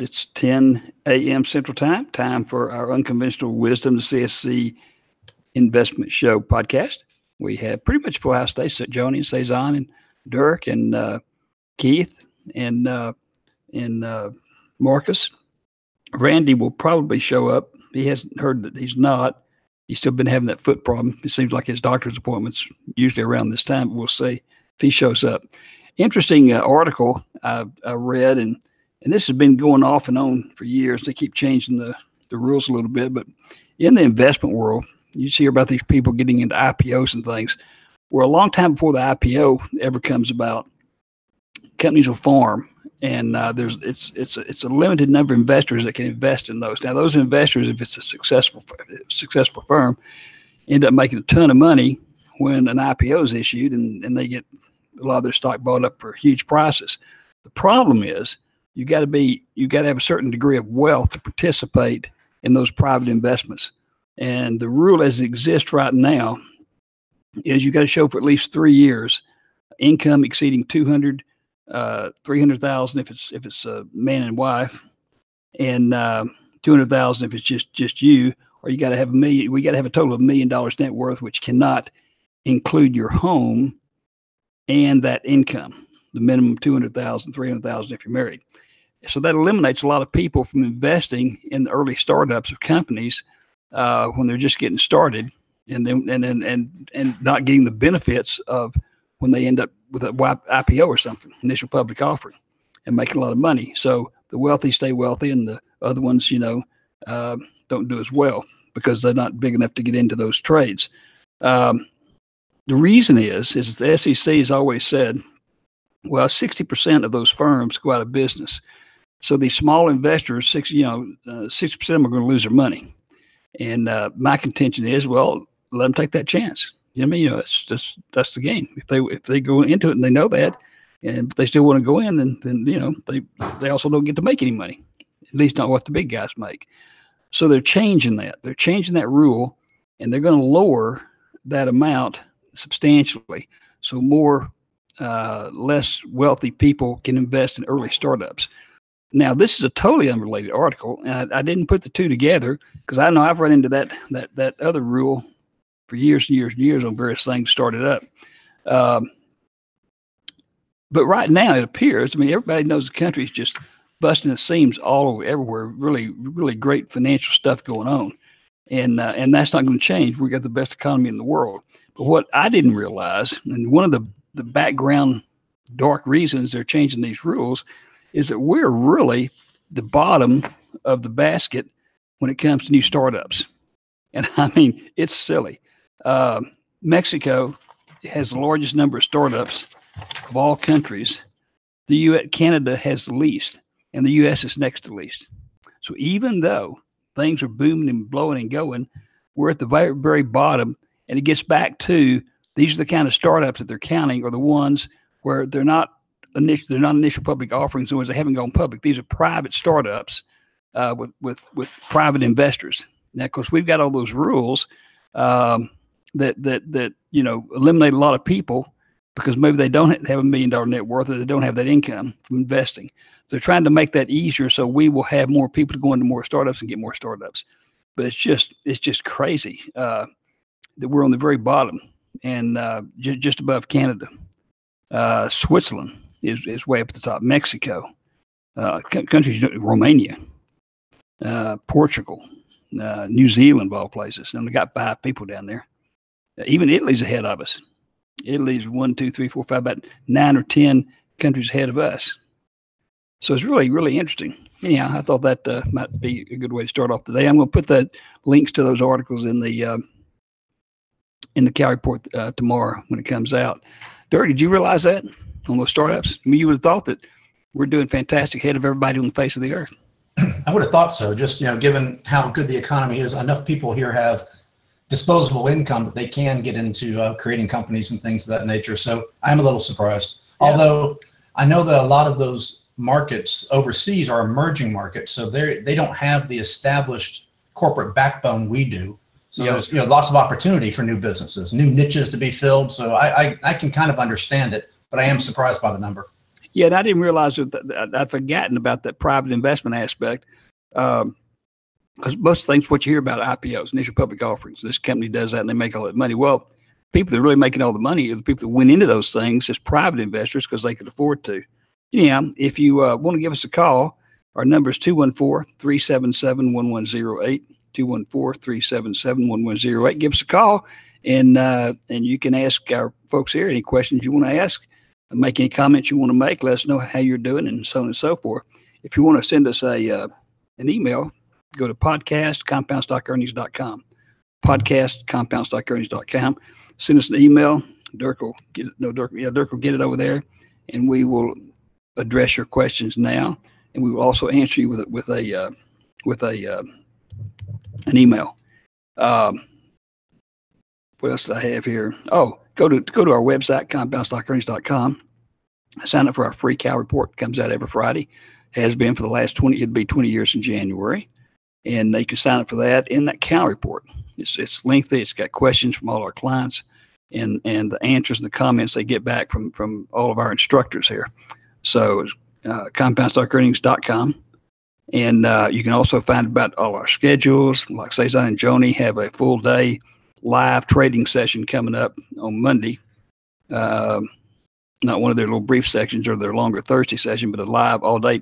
It's 10 a.m. Central Time for our Unconventional Wisdom, the CSE Investment Show podcast. We have pretty much full house today. So Joni and Cezanne and Dirk and Keith and Marcus. Randy will probably show up. He hasn't heard that he's not. He's still been having that foot problem. It seems like his doctor's appointment's usually around this time, but we'll see if he shows up. Interesting article I read, and this has been going off and on for years. They keep changing the rules a little bit, but in the investment world, you hear about these people getting into IPOs and things. Where a long time before the IPO ever comes about, companies will form, and it's a limited number of investors that can invest in those. Now, those investors, if it's a successful firm, end up making a ton of money when an IPO is issued, and they get a lot of their stock bought up for huge prices. The problem is you got to have a certain degree of wealth to participate in those private investments. And the rule as it exists right now is you got to show for at least 3 years income exceeding 300,000 if it's a man and wife, and 200,000 if it's just you, or you got to have we got to have a total of $1 million net worth, which cannot include your home and that income, the minimum 200,000, 300,000 if you're married. So that eliminates a lot of people from investing in the early startups of companies when they're just getting started, and not getting the benefits of when they end up with an IPO or something, initial public offering, and making a lot of money. So the wealthy stay wealthy, and the other ones, don't do as well because they're not big enough to get into those trades. The reason is the SEC has always said, well, 60% of those firms go out of business. So these small investors, 60% of them are going to lose their money. And my contention is, well, let them take that chance. It's just, that's the game. If they go into it and they know that, and they still want to go in, then they also don't get to make any money, at least not what the big guys make. So they're changing that. They're changing that rule, and they're going to lower that amount substantially, so more less wealthy people can invest in early startups. Now, this is a totally unrelated article, and I didn't put the two together because I know I've run into that other rule for years and years and years on various things started up. But right now it appears, everybody knows the country is just busting its seams all over everywhere. Really, really great financial stuff going on. And that's not going to change. We got the best economy in the world. But what I didn't realize, and one of the background dark reasons they're changing these rules, is that we're really the bottom of the basket when it comes to new startups. And it's silly. Mexico has the largest number of startups of all countries. Canada has the least, and the U.S. is next to least. So even though things are booming and blowing and going, we're at the very, very bottom. And it gets back to, these are the kind of startups that they're counting are the ones where they're not initial public offerings, the ones that haven't gone public. These are private startups with private investors. Now, of course, we've got all those rules that eliminate a lot of people because maybe they don't have $1 million net worth, or they don't have that income from investing. So they're trying to make that easier, so we will have more people to go into more startups and get more startups. But it's just crazy that we're on the very bottom, and just above Canada. Switzerland is way up at the top. Mexico, countries, Romania, Portugal, New Zealand, of all places. And we got 5 people down there. Even Italy's ahead of us. Italy's 1, 2, 3, 4, 5, about 9 or 10 countries ahead of us. So it's really, really interesting. Anyhow, I thought that might be a good way to start off today. I'm going to put the links to those articles in the Cal report tomorrow when it comes out. Dirk, did you realize that on those startups? You would have thought that we're doing fantastic ahead of everybody on the face of the earth. I would have thought so. Just, given how good the economy is, enough people here have disposable income that they can get into creating companies and things of that nature. So I'm a little surprised. Yeah. Although I know that a lot of those markets overseas are emerging markets, so they don't have the established corporate backbone we do. So there's lots of opportunity for new businesses, new niches to be filled. So I can kind of understand it, but I am surprised by the number. Yeah, and I didn't realize that I'd forgotten about that private investment aspect. Because most things, what you hear about IPOs, initial public offerings, this company does that and they make all that money. Well, people that are really making all the money are the people that went into those things as private investors because they could afford to. Yeah, if you want to give us a call, our number is 214-377-1108, 214-377-1108. Give us a call, and you can ask our folks here any questions you want to ask, make any comments you want to make, let us know how you're doing, and so on and so forth. If you want to send us an email, go to podcast.compoundstockearnings.com, podcast.compoundstockearnings.com. Send us an email. Dirk will get it over there, and we will address your questions now, and we will also answer you with an email. What else did I have here? Oh, go to our website, compoundstockearnings.com. Sign up for our free cow report. It comes out every Friday. Has been for the last 20 years in January. And you can sign up for that in that cow report. It's lengthy. It's got questions from all our clients and the answers and the comments they get back from all of our instructors here. So compoundstockearnings.com. And you can also find about all our schedules. Like Cezanne and Joni have a full day live trading session coming up on Monday. Not one of their little brief sections or their longer Thursday session, but a live all day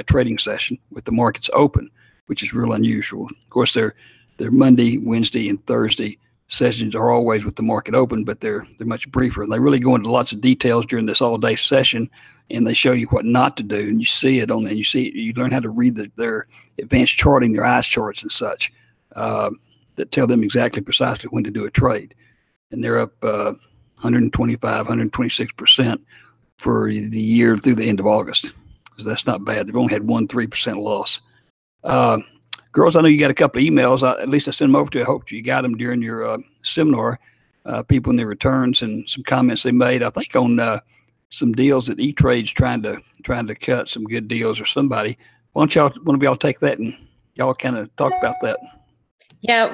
trading session with the markets open, which is real unusual. Of course, their Monday, Wednesday, and Thursday sessions are always with the market open, but they're much briefer. They really go into lots of details during this all day session, and they show you what not to do, and you see it on there. You learn how to read their advanced charting, their ICE charts and such that tell them exactly precisely when to do a trade. And they're up 125, 126% for the year through the end of August. So that's not bad. They've only had 3% loss. Girls, I know you got a couple of emails. At least I sent them over to you. I hope you got them during your seminar. People in their returns and some comments they made. I think on some deals that E-Trade's trying to cut some good deals or somebody. Why don't one of y'all take that and y'all kind of talk about that? Yeah,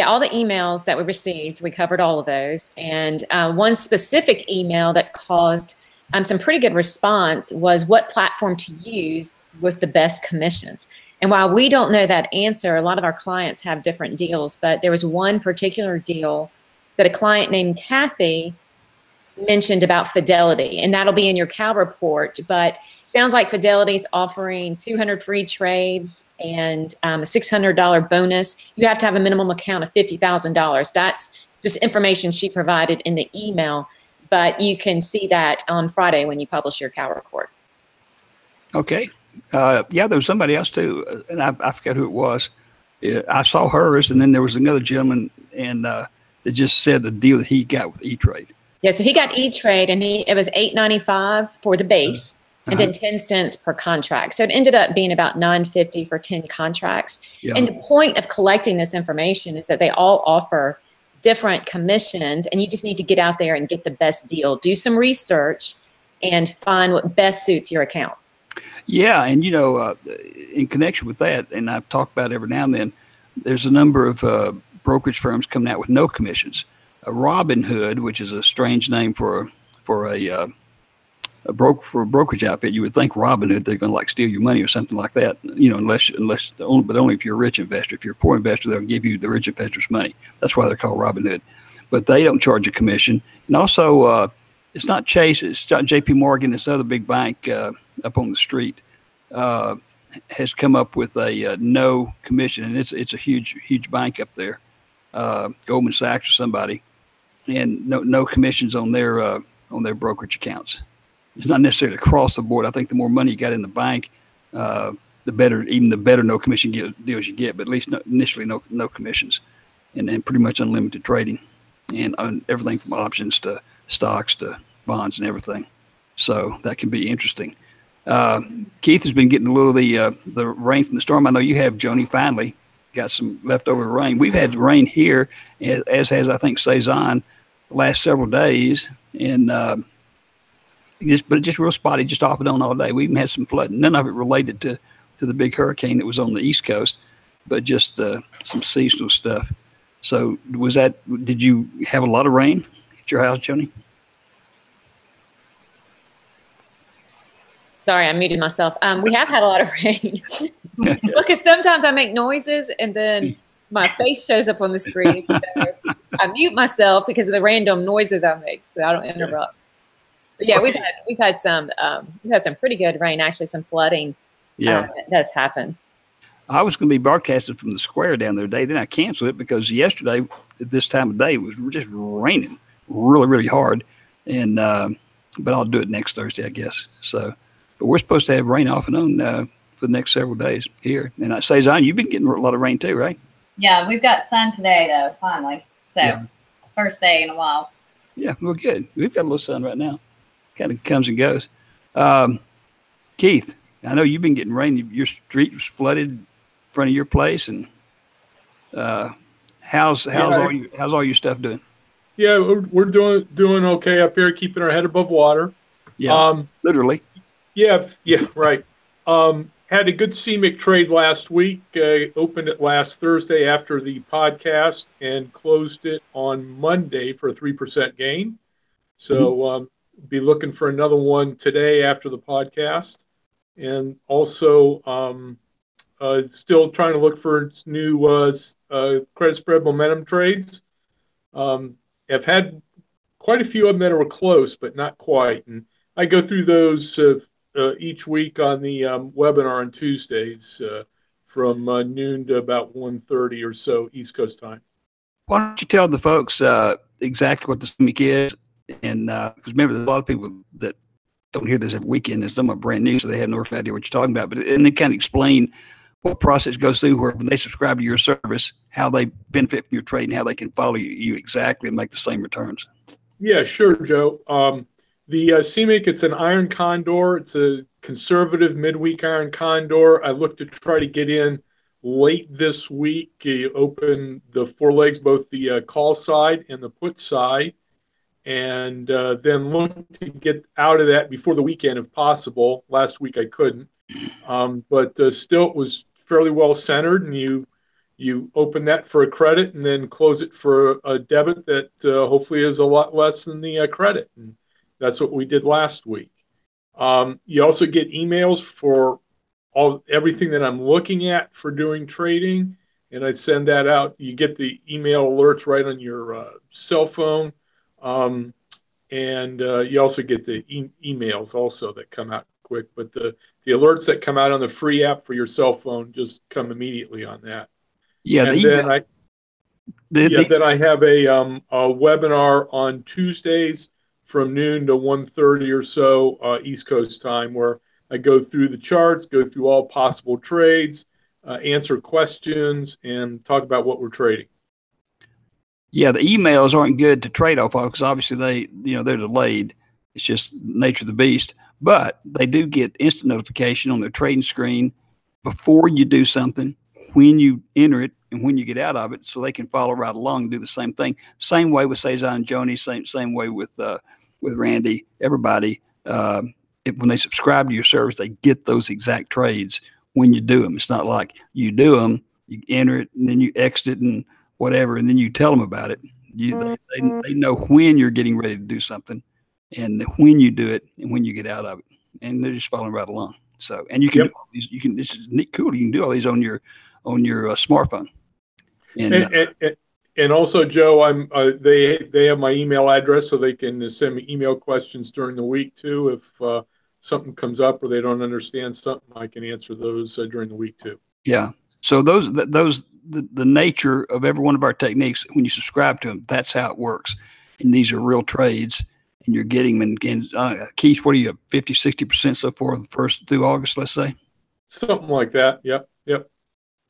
all the emails that we received, we covered all of those. And one specific email that caused some pretty good response was what platform to use with the best commissions. And while we don't know that answer, a lot of our clients have different deals, but there was one particular deal that a client named Kathy mentioned about Fidelity, and that'll be in your cow report, but sounds like Fidelity's offering 200 free trades and a $600 bonus. You have to have a minimum account of $50,000. That's just information she provided in the email, but you can see that on Friday when you publish your cow report. Okay. Yeah, there was somebody else too, and I forgot who it was. I saw hers, and then there was another gentleman, and that just said the deal that he got with E-Trade. Yeah, so he got E-Trade, and it was $8.95 for the base, and then 10 cents per contract. So it ended up being about $9.50 for 10 contracts. Yeah. And the point of collecting this information is that they all offer different commissions, and you just need to get out there and get the best deal. Do some research and find what best suits your account. Yeah, and in connection with that, and I've talked about it every now and then, there's a number of brokerage firms coming out with no commissions. Robinhood, which is a strange name for a brokerage outfit. You would think Robinhood, they're going to steal your money or something like that. But only if you're a rich investor. If you're a poor investor, they'll give you the rich investor's money. That's why they're called Robinhood. But they don't charge a commission. And also, it's not Chase, it's J.P. Morgan, this other big bank up on the street, has come up with a no commission, and it's a huge bank up there, Goldman Sachs or somebody, and no commissions on their brokerage accounts. It's not necessarily across the board. I think the more money you got in the bank, the better no commission deals you get. But at least initially no commissions, and pretty much unlimited trading, and everything from options to stocks to bonds and everything. So that can be interesting. Keith has been getting a little of the rain from the storm. I know you have, Joni, finally got some leftover rain. We've had rain here, as has, I think, Cezanne, the last several days. And just real spotty, just off and on all day. We even had some flooding. None of it related to the big hurricane that was on the East Coast, but just some seasonal stuff. So did you have a lot of rain at your house, Joni? Sorry, I muted myself. We have had a lot of rain. Because sometimes I make noises and then my face shows up on the screen. So I mute myself because of the random noises I make, so I don't interrupt. But yeah, Okay. we've had some pretty good rain. Actually, some flooding. Yeah. That does happen. I was going to be broadcasting from the square down there today. Then I canceled it because yesterday at this time of day it was just raining really, really hard. And but I'll do it next Thursday, I guess. So, but we're supposed to have rain off and on for the next several days here. And I say, Zion, you've been getting a lot of rain too, right? Yeah, we've got sun today though, finally. So Yeah. first day in a while. Yeah, we're good. We've got a little sun right now. Kind of comes and goes. Keith, I know you've been getting rain. Your street was flooded in front of your place, and how's all your stuff doing? Yeah, we're doing okay up here, keeping our head above water. Yeah, literally. Yeah, right. Had a good CMIC trade last week. Opened it last Thursday after the podcast and closed it on Monday for a 3% gain. So be looking for another one today after the podcast. And also still trying to look for new credit spread momentum trades. I've had quite a few of them that were close, but not quite. And I go through those each week on the webinar on Tuesdays from noon to about 1:30 or so East Coast time. Why don't you tell the folks exactly what the CMIC is? And because remember, there's a lot of people that don't hear this every weekend, and some are brand new, so they have no idea what you're talking about. And they kind of explain what process goes through where when they subscribe to your service, how they benefit from your trade and how they can follow you exactly and make the same returns. Yeah, sure, Joe. The CMIC, it's an iron condor. It's a conservative midweek iron condor. I look to try to get in late this week. You open the four legs, both the call side and the put side, and then look to get out of that before the weekend if possible. Last week I couldn't, but still it was fairly well centered, and you open that for a credit and then close it for a debit that hopefully is a lot less than the credit. And that's what we did last week. You also get emails for everything that I'm looking at for doing trading, and I send that out. You get the email alerts right on your cell phone, and you also get the emails also that come out quick. But the alerts that come out on the free app for your cell phone just come immediately on that. Yeah, and then I have a webinar on Tuesdays from noon to 1:30 or so East Coast time, where I go through the charts, go through all possible trades, answer questions, and talk about what we're trading. Yeah, the emails aren't good to trade off of because obviously they're delayed. It's just nature of the beast. But they do get instant notification on their trading screen before you do something, when you enter it, and when you get out of it, so they can follow right along and do the same thing. Same way with Cesar and Joni, same way with Randy, everybody. When they subscribe to your service, they get those exact trades when you do them. It's not like you do them, you enter it, and then you exit it and whatever, and then you tell them about it. They know when you're getting ready to do something, and when you do it, and when you get out of it, and they're just following right along. So, and you can do all these. This is cool. You can do all these on your smartphone. And also, Joe, they have my email address, so they can send me email questions during the week too. If something comes up or they don't understand something, I can answer those during the week too. Yeah. So the nature of every one of our techniques, when you subscribe to them, that's how it works. And these are real trades, and you're getting them. And Keith, what are you, 50, 60% so far the first through August, let's say? Something like that. Yep.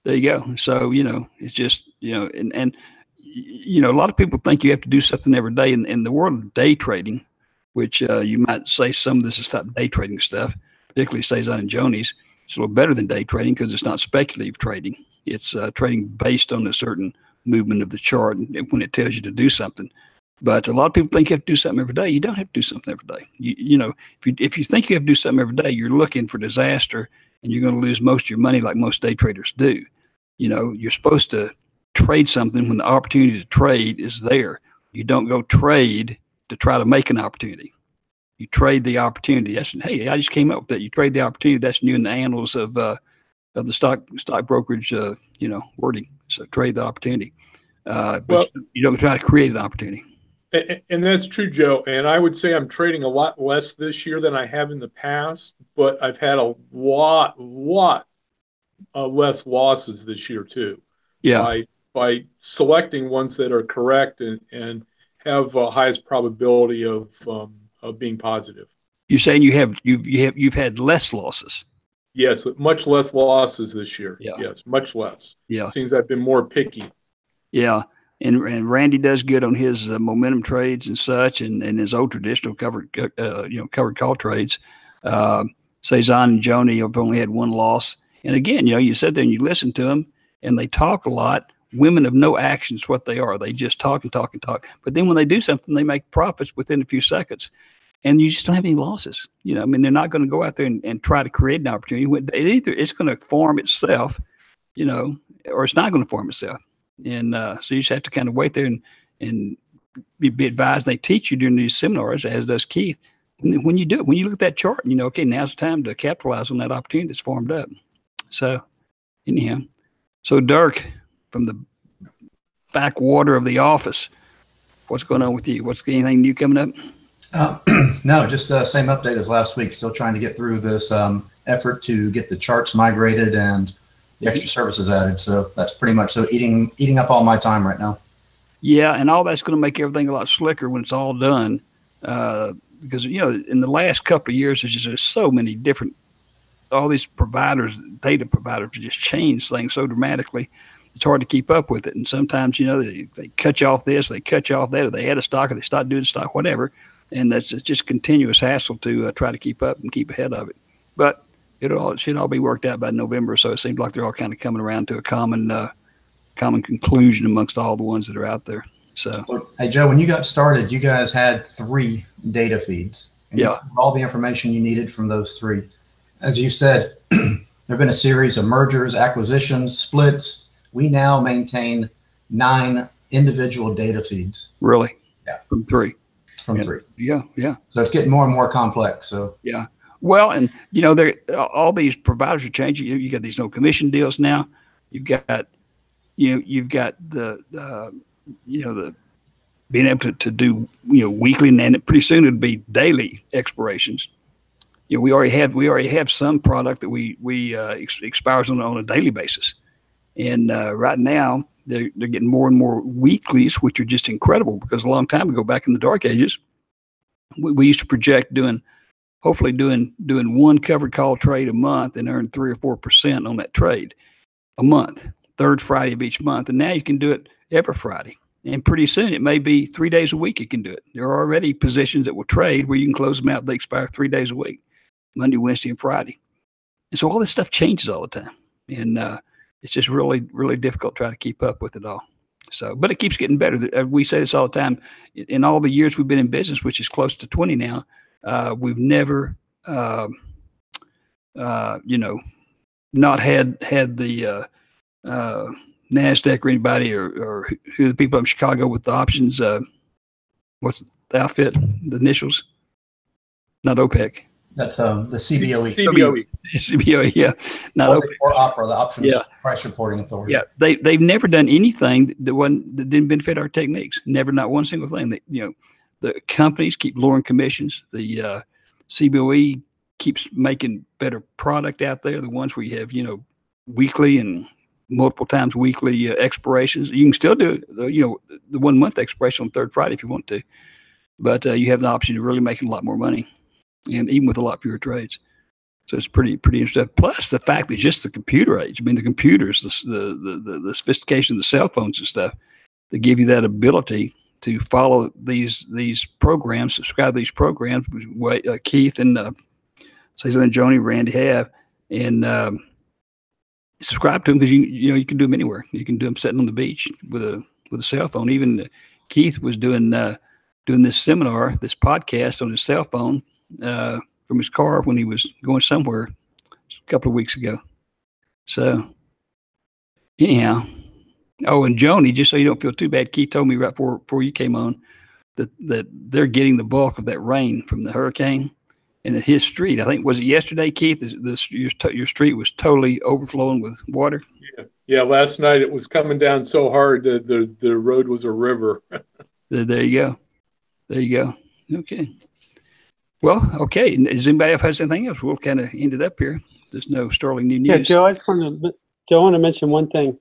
There you go. So, it's just, and a lot of people think you have to do something every day in the world of day trading, which you might say some of this is type day trading stuff, particularly Cesar and Joni's. It's a little better than day trading because it's not speculative trading. It's trading based on a certain movement of the chart and when it tells you to do something. But a lot of people think you have to do something every day. You don't have to do something every day. If you think you have to do something every day, you're looking for disaster, and you're going to lose most of your money like most day traders do. You're supposed to trade something when the opportunity to trade is there. You don't go trade to try to make an opportunity. You trade the opportunity. That's, hey, I just came up with that. You trade the opportunity. That's new in the annals of the stock brokerage, wording. So trade the opportunity. But you don't try to create an opportunity. And that's true, Joe. And I would say I'm trading a lot less this year than I have in the past, but I've had a lot less losses this year too. Yeah. By selecting ones that are correct and have highest probability of being positive. You're saying you've had less losses. Yes, much less losses this year. Yeah. Yes, much less. Yeah. Seems I've been more picky. Yeah. And Randy does good on his momentum trades and such, and his old traditional covered call trades. Cezanne and Joni have only had one loss. And again, you sit there and you listen to them, and they talk a lot. Women of no action is what they are. They just talk and talk and talk. But then when they do something, they make profits within a few seconds. And you just don't have any losses. They're not going to go out there and try to create an opportunity. Either it's going to form itself, or it's not going to form itself. And so you just have to kind of wait there and be advised. They teach you during these seminars, as does Keith. And when you do it, when you look at that chart, okay, now's the time to capitalize on that opportunity that's formed up. So anyhow, so Dirk, from the backwater of the office, what's going on with you? What's anything new coming up? No, just same update as last week. Still trying to get through this effort to get the charts migrated and the extra services added. So that's pretty much eating up all my time right now. Yeah, and all that's going to make everything a lot slicker when it's all done. Because in the last couple of years, there's just so many different. All these data providers, just change things so dramatically. It's hard to keep up with it. And sometimes, they cut you off this, they cut you off that, or they add a stock, or they stop doing stock, whatever. And it's just continuous hassle to try to keep up and keep ahead of it. But it should all be worked out by November. So it seems like they're all kind of coming around to a common conclusion amongst all the ones that are out there. So, hey, Joe, when you got started, you guys had 3 data feeds. And yeah. All the information you needed from those 3. As you said, there have been a series of mergers, acquisitions, splits. We now maintain 9 individual data feeds. Really? Yeah. From 3. From 3. Yeah. So it's getting more and more complex. So yeah. Well, and all these providers are changing. You got these no commission deals now. You've got the being able to do weekly, and pretty soon it'll be daily expirations. We already have some product that we expires on a daily basis, and right now they're getting more and more weeklies, which are just incredible. Because a long time ago, back in the dark ages, we used to project hopefully doing one covered call trade a month and earn 3 or 4% on that trade a month, third Friday of each month. And now you can do it every Friday. And pretty soon it may be 3 days a week you can do it. There are already positions that will trade where you can close them out. They expire 3 days a week, Monday, Wednesday, and Friday. And so all this stuff changes all the time. And it's just really, really difficult to try to keep up with it all. So, but it keeps getting better. We say this all the time. In all the years we've been in business, which is close to 20 now, we've never, not had the NASDAQ or anybody or who the people in Chicago with the options. What's the outfit? The initials? Not OPEC. That's the CBOE. CBOE. CBOE, yeah. Not OPEC. Or OPRA, the Options Price Reporting Authority. Yeah, they've never done anything that didn't benefit our techniques. Never, not one single thing. The companies keep lowering commissions. The CBOE keeps making better product out there. The ones where you have weekly and multiple times weekly expirations. You can still do the 1 month expiration on third Friday if you want to, but you have the option of really making a lot more money, and even with a lot fewer trades. So it's pretty interesting. Plus the fact that just the computer age, the computers, the sophistication of the cell phones and stuff, that give you that ability to follow these programs, subscribe to these programs, which Keith and Cezanne and Joni, Randy have, and subscribe to them because you can do them anywhere. You can do them sitting on the beach with a cell phone. Even Keith was doing this seminar, this podcast on his cell phone from his car when he was going somewhere a couple of weeks ago. So anyhow, oh, and Joni, just so you don't feel too bad, Keith told me right before you came on, that they're getting the bulk of that rain from the hurricane, and that his street, I think, was it yesterday, Keith? Your street was totally overflowing with water. Yeah. Last night it was coming down so hard that the road was a river. There you go. There you go. Okay. Well, okay. Does anybody else have anything else? We'll kind of end it up here. There's no sterling new news. Yeah, Joe, I want to mention one thing.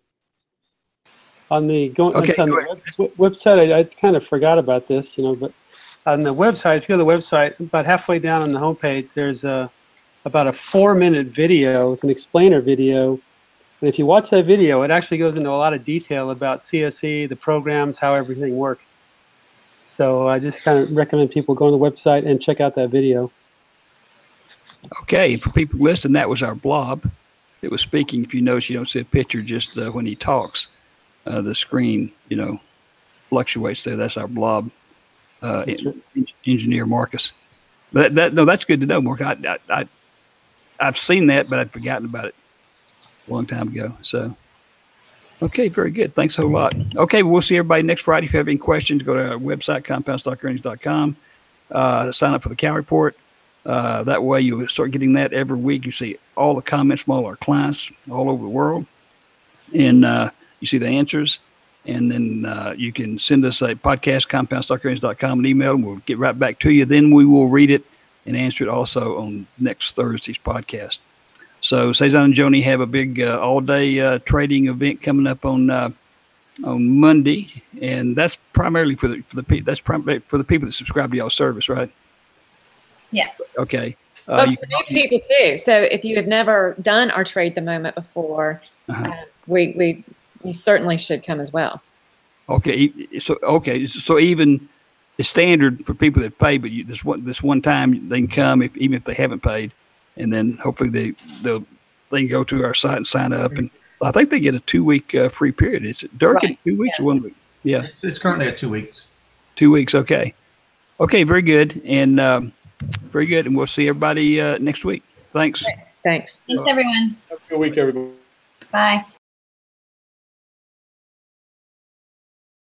On the website, I kind of forgot about this, but on the website, if you go to the website, about halfway down on the homepage, there's about a 4-minute video. It's an explainer video. And if you watch that video, it actually goes into a lot of detail about CSE, the programs, how everything works. So I just kind of recommend people go on the website and check out that video. Okay, for people listening, that was our blob. It was speaking. If you notice, you don't see a picture just when he talks. The screen, fluctuates there. That's our blob engineer, Marcus. But that's good to know, Mark. I've seen that, but I'd forgotten about it a long time ago. So, okay, very good. Thanks a whole lot. Okay, we'll see everybody next Friday. If you have any questions, go to our website, compoundstockearnings.com. Sign up for the Cow Report. That way you'll start getting that every week. You see all the comments from all our clients all over the world. And you see the answers. And then you can send us a podcast, compoundstockearnings.com, an email, and we'll get right back to you. Then we will read it and answer it also on next Thursday's podcast. So Cezanne and Joni have a big all-day trading event coming up on Monday, and that's primarily for the people that subscribe to y'all's service, right? Yeah. Okay. For new people too. So if you have never done our Trade the Moment before, you certainly should come as well. Okay. So even it's standard for people that pay, but this one time they can come even if they haven't paid, and then hopefully they can go to our site and sign up. And I think they get a 2-week free period. Is it Dirk? Right. 2 weeks or 1 week? Yeah. It's currently at 2 weeks. 2 weeks. Okay. Okay. Very good. And very good. And we'll see everybody next week. Thanks. Thanks. Thanks, everyone. Have a good week, everybody. Bye.